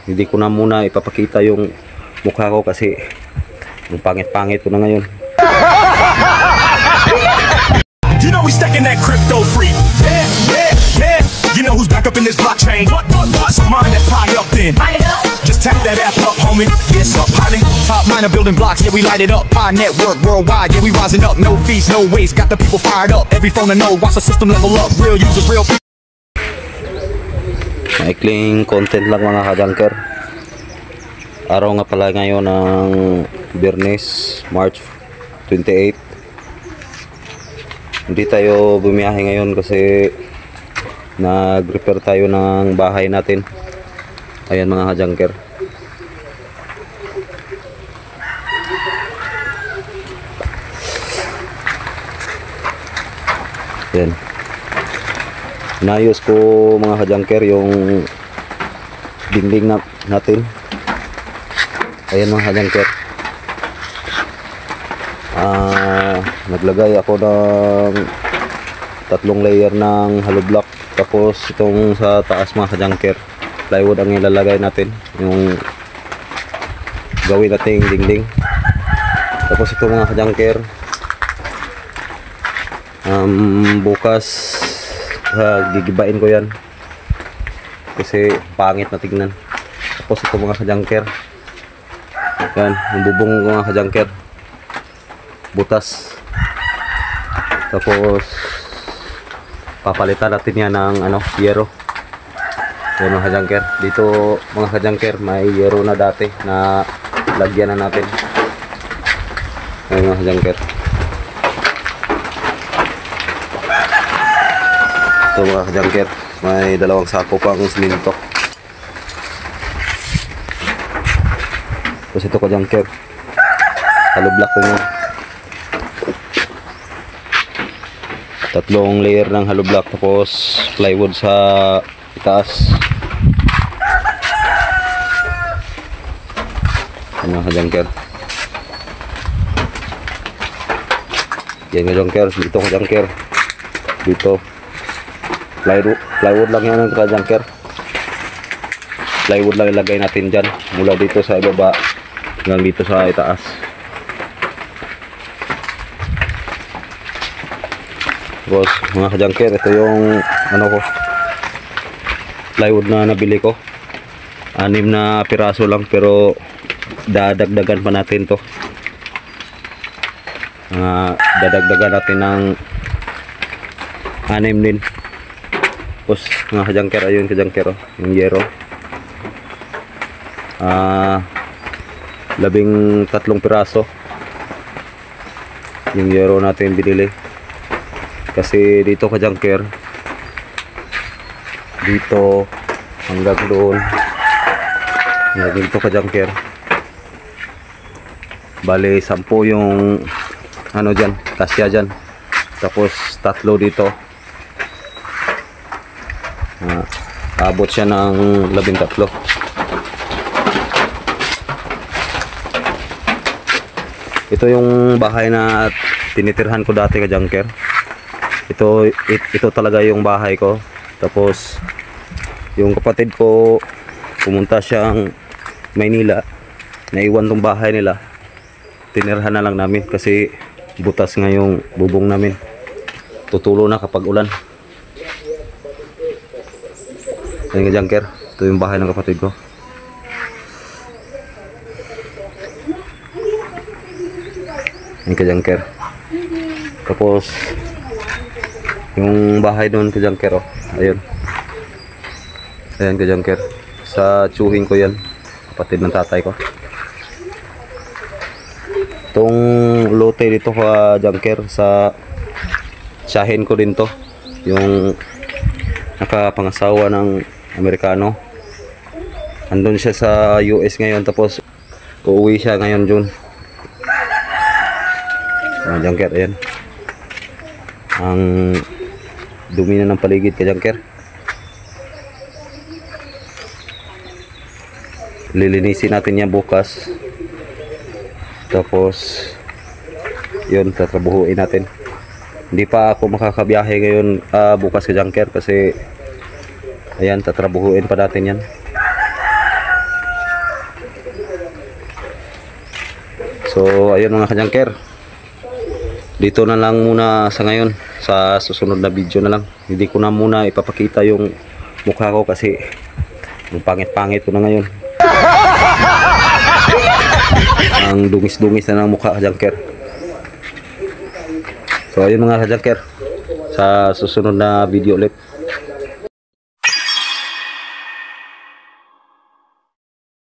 Hindi ko na muna ipapakita yung mukha ko kasi yung pangit-pangit ko na ngayon. You know we stacking that crypto free. Yeah, yeah, yeah. You know who's back up in this blockchain. What? So mine that pie up then. Just tap that app up, homie. It's up, honey. Top miner building blocks, yeah, we light it up. Pi network worldwide, yeah, we rising up. No fees, no waste, got the people fired up. Every phone to know, watch the system level up. Real users, real people. Maikling content lang mga ka-junker. Araw nga pala ngayon ng Biyernes, March 28. Hindi tayo bumiyahe ngayon kasi nag-repair tayo ng bahay natin. Ayan mga ka-junker. Ayan. Inayos ko mga ka-junker yung dingding natin. Ayan mga ka-junker. Naglagay ako ng 3 layer ng hollow block. Tapos itong sa taas mga ka-junker, plywood ang ilalagay natin, yung gawin nating dingding. Tapos ito mga ka-junker, bukas gigibain ko yan kasi pangit na tignan. Tapos ito mga ka-junker, yan yung bubong mga ka-junker, butas. Tapos papalitan natin yan ng yero. Yan mga ka-junker, dito mga ka-junker may yero na dati na lagyan na natin. Yan mga ka-junker, ito mga ka-junker, may 2 sako pang siminto. Tapos ito ka-junker, hollow block ko nga, 3 layer ng hollow block, tapos plywood sa itaas. Ano ka-junker, yan ka-junker, dito ka-junker, dito plywood lang yan ka-junker, plywood lang ilagay natin dyan, mula dito sa ibaba hanggang dito sa itaas. Tapos mga ka-junker, ito yung ko, plywood na nabili ko, 6 na piraso lang, pero dadagdagan pa natin to. Dadagdagan natin ng 6 din. Tapos mga ka-junker, ayun ka-junker, yung yero, 13 piraso yung yero natin binili. Kasi dito ka-junker, dito hanggang doon, hanggang dito ka-junker, bali 10 yung dyan, kasya dyan. Tapos 3 dito, abot siya ng 13. Ito yung bahay na tinitirhan ko dati ka-junker. Ito talaga yung bahay ko. Tapos yung kapatid ko pumunta siyang Maynila, naiwan tong bahay nila, tinirhan na lang namin kasi butas nga yung bubong namin, tutulo na kapag ulan. Ayan ka-junker, ito yung bahay ng kapatid ko. Ayan ka-junker. Tapos yung bahay doon ka-junker, ayun. Ayan ka-junker, sa tsuhing ko yan, kapatid ng tatay ko. Itong lote dito ka-junker, sa sahin ko din to, yung nakapangasawa ng Amerikano. Andun siya sa US ngayon, tapos uuwi siya ngayon June. Ka-junker, ayan ang dumi na ng paligid ka-junker. Lilinisin natin yan bukas. Tapos yun, tatrabuhuin natin. Hindi pa ako makakabiyahe ngayon bukas ka-junker kasi ayan, tatrabuhuin pa natin yan. So ayun mga kajangker, dito na lang muna sa ngayon. Sa susunod na video na lang, hindi ko na muna ipapakita yung mukha ko kasi ang pangit-pangit ko na ngayon. Ang dungis-dungis na ng mukha, kajangker. So ayun mga kajangker, sa susunod na video ulit.